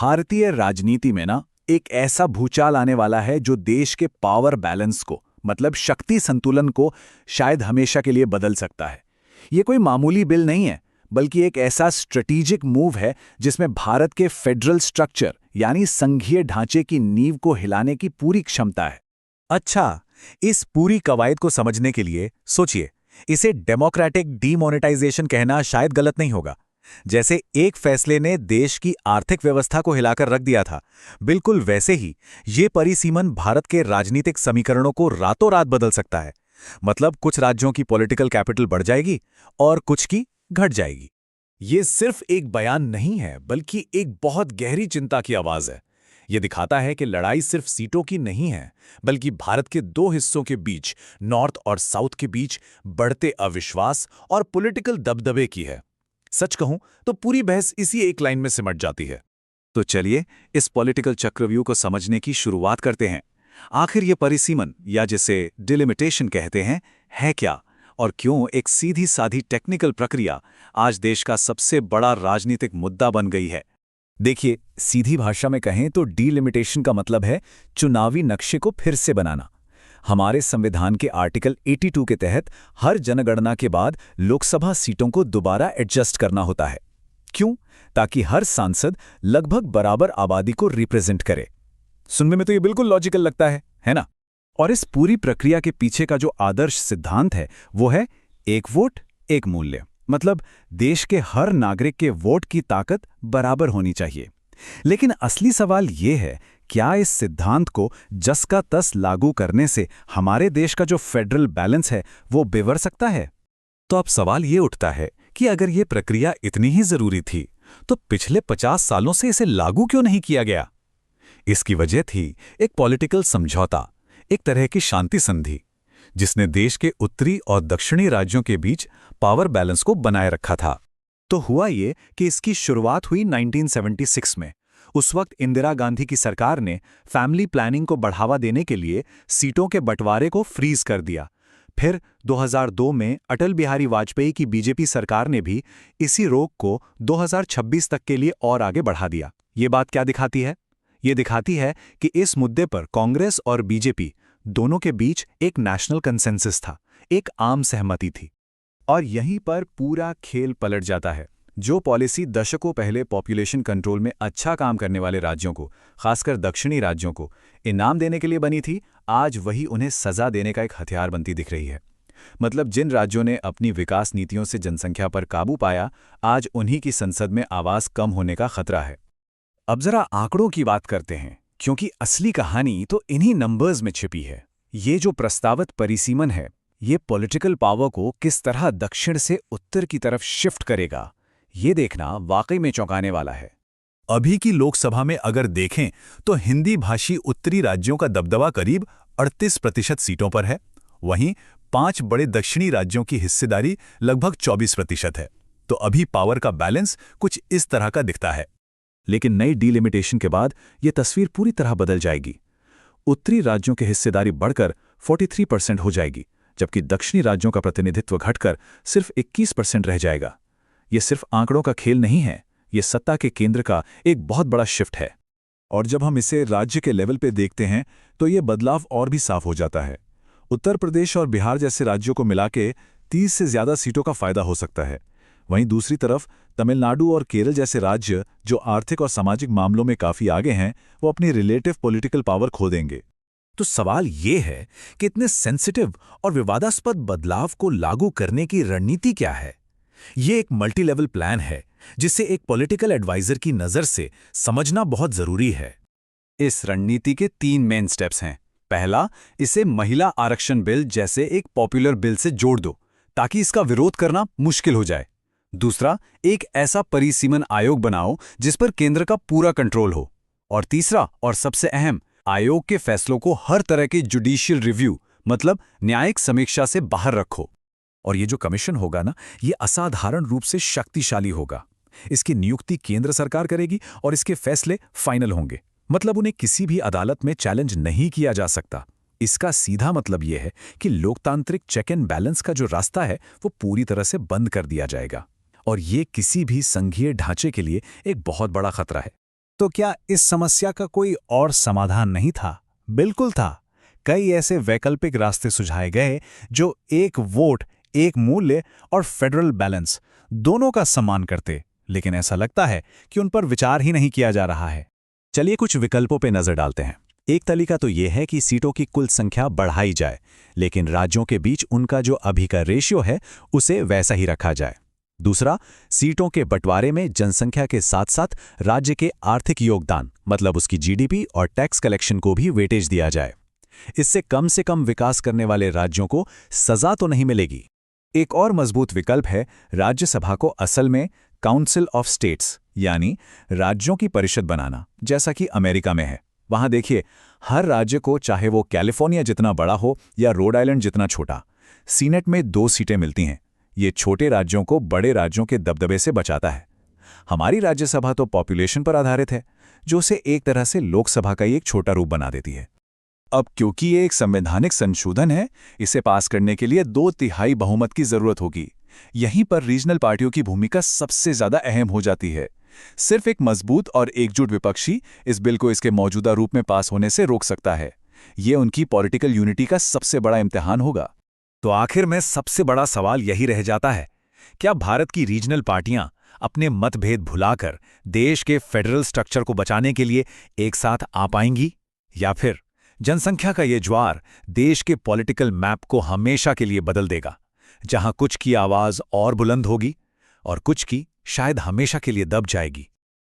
भारतीय राजनीति में ना एक ऐसा भूचाल आने वाला है जो देश के पावर बैलेंस को, मतलब शक्ति संतुलन को शायद हमेशा के लिए बदल सकता है। ये कोई मामूली बिल नहीं है, बल्कि एक ऐसा स्ट्रेटेजिक मूव है जिसमें भारत के फेडरल स्ट्रक्चर यानी संघीय ढांचे की नींव को हिलाने की पूरी क्षमता है। अच्छा, इस पूरी कवायद को समझने के लिए सोचिए, इसे डेमोक्रेटिक डीमोनेटाइजेशन कहना शायद गलत नहीं होगा। जैसे एक फैसले ने देश की आर्थिक व्यवस्था को हिलाकर रख दिया था, बिल्कुल वैसे ही ये परिसीमन भारत के राजनीतिक समीकरणों को रातों रात बदल सकता है। मतलब कुछ राज्यों की पॉलिटिकल कैपिटल बढ़ जाएगी और कुछ की घट जाएगी। ये सिर्फ एक बयान नहीं है, बल्कि एक बहुत गहरी चिंता की आवाज है। ये दिखाता है कि लड़ाई सिर्फ सीटों की नहीं है, बल्कि भारत के दो हिस्सों के बीच, नॉर्थ और साउथ के बीच बढ़ते अविश्वास और पॉलिटिकल दबदबे की है। सच कहूं तो पूरी बहस इसी एक लाइन में सिमट जाती है। तो चलिए इस पॉलिटिकल चक्रव्यूह को समझने की शुरुआत करते हैं। आखिर ये परिसीमन, या जिसे डिलिमिटेशन कहते हैं, है क्या, और क्यों एक सीधी साधी टेक्निकल प्रक्रिया आज देश का सबसे बड़ा राजनीतिक मुद्दा बन गई है। देखिए, सीधी भाषा में कहें तो डिलिमिटेशन का मतलब है चुनावी नक्शे को फिर से बनाना। हमारे संविधान के आर्टिकल 82 के तहत हर जनगणना के बाद लोकसभा सीटों को दोबारा एडजस्ट करना होता है। क्यों? ताकि हर सांसद लगभग बराबर आबादी को रिप्रेजेंट करे। सुनने में तो ये बिल्कुल लॉजिकल लगता है ना? और इस पूरी प्रक्रिया के पीछे का जो आदर्श सिद्धांत है वो है एक वोट एक मूल्य। मतलब देश के हर नागरिक के वोट की ताकत बराबर होनी चाहिए। लेकिन असली सवाल ये है, क्या इस सिद्धांत को जस का तस लागू करने से हमारे देश का जो फेडरल बैलेंस है वो बिगड़ सकता है? तो अब सवाल ये उठता है कि अगर ये प्रक्रिया इतनी ही जरूरी थी तो पिछले 50 सालों से इसे लागू क्यों नहीं किया गया? इसकी वजह थी एक पॉलिटिकल समझौता, एक तरह की शांति संधि, जिसने देश के उत्तरी और दक्षिणी राज्यों के बीच पावर बैलेंस को बनाए रखा था। तो हुआ ये कि इसकी शुरुआत हुई 1976 में। उस वक्त इंदिरा गांधी की सरकार ने फैमिली प्लानिंग को बढ़ावा देने के लिए सीटों के बंटवारे को फ्रीज कर दिया। फिर 2002 में अटल बिहारी वाजपेयी की बीजेपी सरकार ने भी इसी रोक को 2026 तक के लिए और आगे बढ़ा दिया। ये बात क्या दिखाती है? ये दिखाती है कि इस मुद्दे पर कांग्रेस और बीजेपी दोनों के बीच एक नेशनल कंसेंसस था, एक आम सहमति थी। और यहीं पर पूरा खेल पलट जाता है। जो पॉलिसी दशकों पहले पॉपुलेशन कंट्रोल में अच्छा काम करने वाले राज्यों को, खासकर दक्षिणी राज्यों को, इनाम देने के लिए बनी थी, आज वही उन्हें सजा देने का एक हथियार बनती दिख रही है। मतलब जिन राज्यों ने अपनी विकास नीतियों से जनसंख्या पर काबू पाया, आज उन्हीं की संसद में आवाज कम होने का खतरा है। अब जरा आंकड़ों की बात करते हैं, क्योंकि असली कहानी तो इन्हीं नंबर्स में छिपी है। ये जो प्रस्तावित परिसीमन है, ये पॉलिटिकल पावर को किस तरह दक्षिण से उत्तर की तरफ शिफ्ट करेगा, ये देखना वाकई में चौंकाने वाला है। अभी की लोकसभा में अगर देखें तो हिंदी भाषी उत्तरी राज्यों का दबदबा करीब 38% सीटों पर है। वहीं 5 बड़े दक्षिणी राज्यों की हिस्सेदारी लगभग 24% है। तो अभी पावर का बैलेंस कुछ इस तरह का दिखता है। लेकिन नई डिलिमिटेशन के बाद ये तस्वीर पूरी तरह बदल जाएगी। उत्तरी राज्यों की हिस्सेदारी बढ़कर 43% हो जाएगी, जबकि दक्षिणी राज्यों का प्रतिनिधित्व घटकर सिर्फ 21% रह जाएगा। ये सिर्फ आंकड़ों का खेल नहीं है, ये सत्ता के केंद्र का एक बहुत बड़ा शिफ्ट है। और जब हम इसे राज्य के लेवल पे देखते हैं तो ये बदलाव और भी साफ हो जाता है। उत्तर प्रदेश और बिहार जैसे राज्यों को मिला के 30 से ज्यादा सीटों का फायदा हो सकता है। वहीं दूसरी तरफ तमिलनाडु और केरल जैसे राज्य, जो आर्थिक और सामाजिक मामलों में काफी आगे हैं, वो अपनी रिलेटिव पॉलिटिकल पावर खो देंगे। तो सवाल ये है कि इतने सेंसिटिव और विवादास्पद बदलाव को लागू करने की रणनीति क्या है? ये एक मल्टी लेवल प्लान है जिसे एक पॉलिटिकल एडवाइजर की नज़र से समझना बहुत जरूरी है। इस रणनीति के 3 मेन स्टेप्स हैं। पहला, इसे महिला आरक्षण बिल जैसे एक पॉपुलर बिल से जोड़ दो ताकि इसका विरोध करना मुश्किल हो जाए। दूसरा, एक ऐसा परिसीमन आयोग बनाओ जिस पर केंद्र का पूरा कंट्रोल हो। और तीसरा और सबसे अहम, आयोग के फैसलों को हर तरह के जुडिशियल रिव्यू, मतलब न्यायिक समीक्षा से बाहर रखो। और ये जो कमीशन होगा ना, ये असाधारण रूप से शक्तिशाली होगा। इसकी नियुक्ति केंद्र सरकार करेगी और इसके फैसले फाइनल होंगे। मतलब उन्हें किसी भी अदालत में चैलेंज नहीं किया जा सकता। इसका सीधा मतलब यह है कि लोकतांत्रिक चेक एंड बैलेंस का जो रास्ता है वो पूरी तरह से बंद कर दिया जाएगा। और ये किसी भी संघीय ढांचे के लिए एक बहुत बड़ा खतरा है। तो क्या इस समस्या का कोई और समाधान नहीं था? बिल्कुल था। कई ऐसे वैकल्पिक रास्ते सुझाए गए जो एक वोट, एक मूल्य और फेडरल बैलेंस दोनों का सम्मान करते, लेकिन ऐसा लगता है कि उन पर विचार ही नहीं किया जा रहा है। चलिए कुछ विकल्पों पे नजर डालते हैं। एक तरीका तो यह है कि सीटों की कुल संख्या बढ़ाई जाए, लेकिन राज्यों के बीच उनका जो अभी का रेशियो है उसे वैसा ही रखा जाए। दूसरा, सीटों के बंटवारे में जनसंख्या के साथ साथ राज्य के आर्थिक योगदान मतलब उसकी जीडीपी और टैक्स कलेक्शन को भी वेटेज दिया जाए। इससे कम से कम विकास करने वाले राज्यों को सजा तो नहीं मिलेगी। एक और मजबूत विकल्प है राज्यसभा को असल में काउंसिल ऑफ स्टेट्स यानी राज्यों की परिषद बनाना, जैसा कि अमेरिका में है। वहां देखिए, हर राज्य को, चाहे वो कैलिफोर्निया जितना बड़ा हो या रोड आइलैंड जितना छोटा, सीनेट में 2 सीटें मिलती हैं। ये छोटे राज्यों को बड़े राज्यों के दबदबे से बचाता है। हमारी राज्यसभा तो पॉपुलेशन पर आधारित है, जो उसे एक तरह से लोकसभा का ही एक छोटा रूप बना देती है। अब क्योंकि ये एक संवैधानिक संशोधन है, इसे पास करने के लिए 2/3 बहुमत की जरूरत होगी। यहीं पर रीजनल पार्टियों की भूमिका सबसे ज्यादा अहम हो जाती है। सिर्फ एक मजबूत और एकजुट विपक्षी इस बिल को इसके मौजूदा रूप में पास होने से रोक सकता है। ये उनकी पॉलिटिकल यूनिटी का सबसे बड़ा इम्तिहान होगा। तो आखिर में सबसे बड़ा सवाल यही रह जाता है, क्या भारत की रीजनल पार्टियां अपने मतभेद भुलाकर देश के फेडरल स्ट्रक्चर को बचाने के लिए एक साथ आ पाएंगी, या फिर जनसंख्या का ये ज्वार देश के पॉलिटिकल मैप को हमेशा के लिए बदल देगा, जहां कुछ की आवाज और बुलंद होगी और कुछ की शायद हमेशा के लिए दब जाएगी?